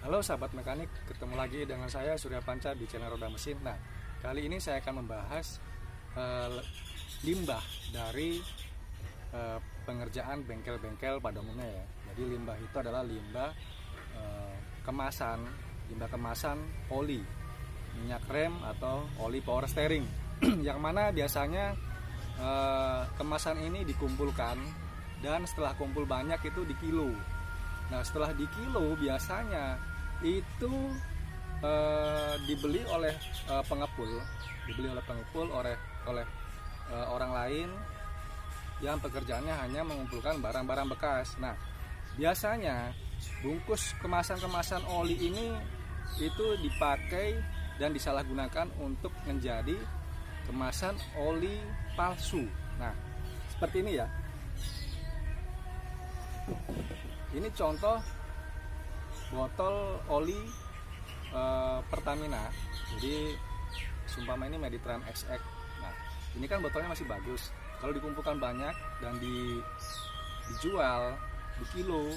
Halo sahabat mekanik, ketemu lagi dengan saya Surya Panca di channel Roda Mesin. Nah, kali ini saya akan membahas limbah dari pengerjaan bengkel-bengkel pada umumnya ya. Jadi limbah itu adalah limbah kemasan oli, minyak rem atau oli power steering. Yang mana biasanya kemasan ini dikumpulkan dan setelah kumpul banyak itu dikilo. Nah, setelah dikilo biasanya itu dibeli oleh pengepul, oleh orang lain yang pekerjaannya hanya mengumpulkan barang-barang bekas. Nah, biasanya bungkus kemasan-kemasan oli ini itu dipakai dan disalahgunakan untuk menjadi kemasan oli palsu. Nah, seperti ini ya. Ini contoh botol oli Pertamina. Jadi sumpama ini Meditran XX. Nah, ini kan botolnya masih bagus. Kalau dikumpulkan banyak dan dijual di kilo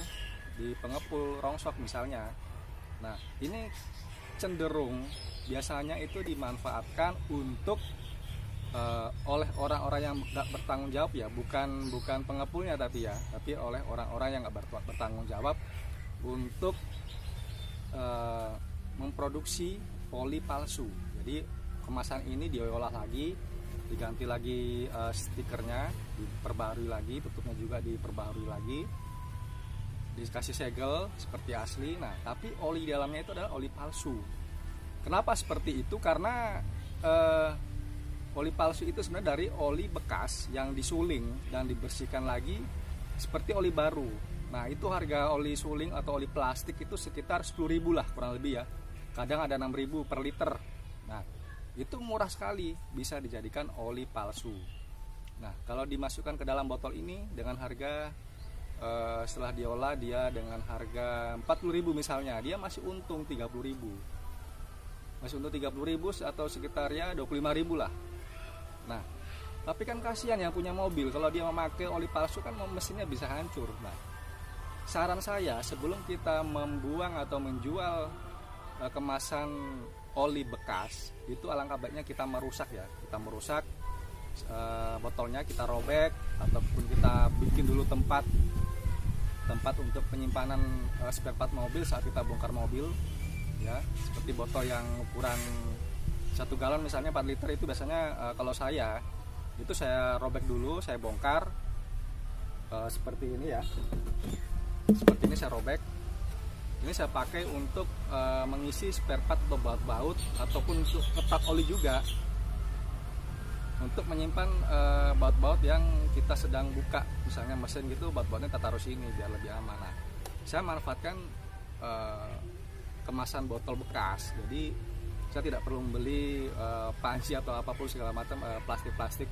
di pengepul rongsok misalnya. Nah, ini cenderung biasanya itu dimanfaatkan untuk oleh orang-orang yang nggak bertanggung jawab ya, bukan pengepulnya tapi oleh orang-orang yang nggak bertanggung jawab untuk memproduksi oli palsu. Jadi kemasan ini diolah lagi, diganti lagi stikernya, diperbarui lagi, tutupnya juga diperbarui lagi, dikasih segel seperti asli. Nah, tapi oli di dalamnya itu adalah oli palsu. Kenapa seperti itu? Karena oli palsu itu sebenarnya dari oli bekas yang disuling dan dibersihkan lagi seperti oli baru. Nah, itu harga oli suling atau oli plastik itu sekitar 10.000 lah kurang lebih ya. Kadang ada 6.000 per liter. Nah, itu murah sekali, bisa dijadikan oli palsu. Nah, kalau dimasukkan ke dalam botol ini dengan harga setelah diolah dia dengan harga 40.000 misalnya, dia masih untung 30.000. Masih untung 30.000 atau sekitar ya 25.000 lah. Nah, tapi kan kasihan yang punya mobil, kalau dia memakai oli palsu kan mesinnya bisa hancur. Nah, saran saya sebelum kita membuang atau menjual kemasan oli bekas, itu alangkah baiknya kita merusak ya. Kita merusak botolnya, kita robek ataupun kita bikin dulu tempat untuk penyimpanan spare part mobil saat kita bongkar mobil ya. Seperti botol yang ukuran 1 galon misalnya 4 liter itu biasanya kalau saya robek dulu, saya bongkar seperti ini ya. Seperti ini saya robek. Ini saya pakai untuk mengisi spare part atau baut-baut ataupun untuk ngetak oli juga, untuk menyimpan baut-baut yang kita sedang buka, misalnya mesin gitu, baut-bautnya kita taruh sini biar lebih aman. Nah, saya manfaatkan kemasan botol bekas, jadi saya tidak perlu membeli panci atau apapun segala macam plastik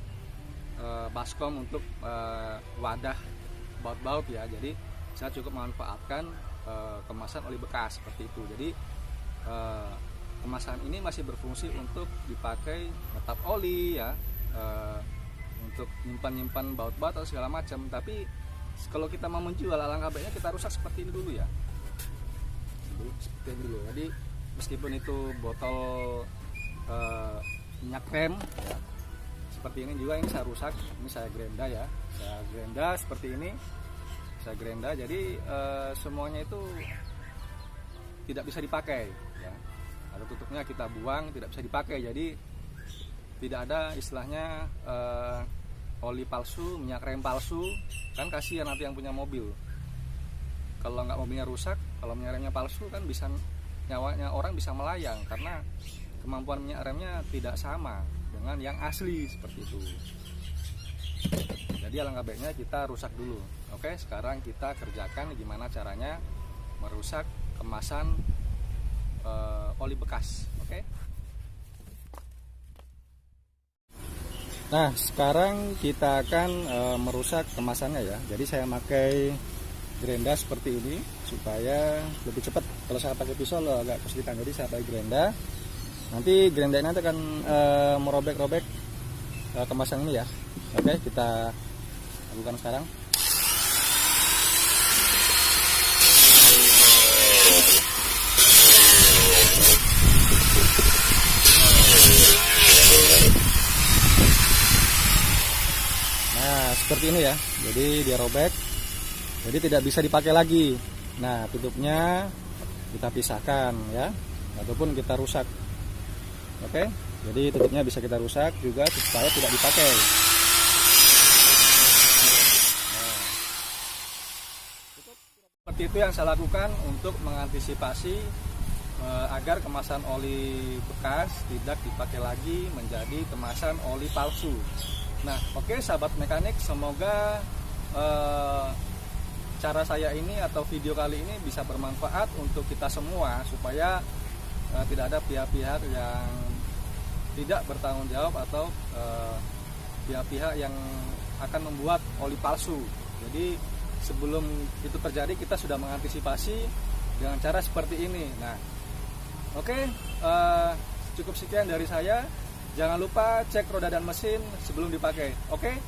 baskom untuk wadah baut-baut ya. Jadi saya cukup memanfaatkan kemasan oli bekas seperti itu. Jadi kemasan ini masih berfungsi untuk dipakai ngetap oli ya, untuk nyimpan baut-baut atau segala macam. Tapi kalau kita mau menjual, alangkah baiknya kita rusak seperti ini dulu ya. Seperti ini dulu. Jadi meskipun itu botol minyak rem ya, seperti ini juga, ini saya rusak. Ini saya gerenda ya, saya gerenda seperti ini. Saya gerenda, jadi semuanya itu tidak bisa dipakai ya. Ada tutupnya, kita buang, tidak bisa dipakai. Jadi tidak ada istilahnya oli palsu, minyak rem palsu. Kan kasihan nanti yang punya mobil, kalau nggak mobilnya rusak, kalau minyak remnya palsu kan bisa nyawanya orang bisa melayang, karena kemampuan minyak remnya tidak sama dengan yang asli seperti itu. Jadi alangkah baiknya kita rusak dulu. Oke, sekarang kita kerjakan gimana caranya merusak kemasan oli bekas. Oke. Nah, sekarang kita akan merusak kemasannya ya. Jadi saya pakai gerenda seperti ini supaya lebih cepat. Kalau saya pakai pisau agak kesulitan, jadi saya pakai gerenda. Nanti gerenda ini akan merobek-robek kemasan ini ya. Oke, kita lakukan sekarang. seperti ini ya. Jadi dia robek, jadi tidak bisa dipakai lagi. Nah, tutupnya kita pisahkan ya, ataupun kita rusak. Oke, jadi tutupnya bisa kita rusak juga supaya tidak dipakai. Nah, seperti itu yang saya lakukan untuk mengantisipasi agar kemasan oli bekas tidak dipakai lagi menjadi kemasan oli palsu. Nah, oke sahabat mekanik, semoga cara saya ini atau video kali ini bisa bermanfaat untuk kita semua, supaya tidak ada pihak-pihak yang tidak bertanggung jawab atau pihak-pihak yang akan membuat oli palsu. Jadi sebelum itu terjadi kita sudah mengantisipasi dengan cara seperti ini. Nah, oke, cukup sekian dari saya. Jangan lupa cek roda dan mesin sebelum dipakai. Oke.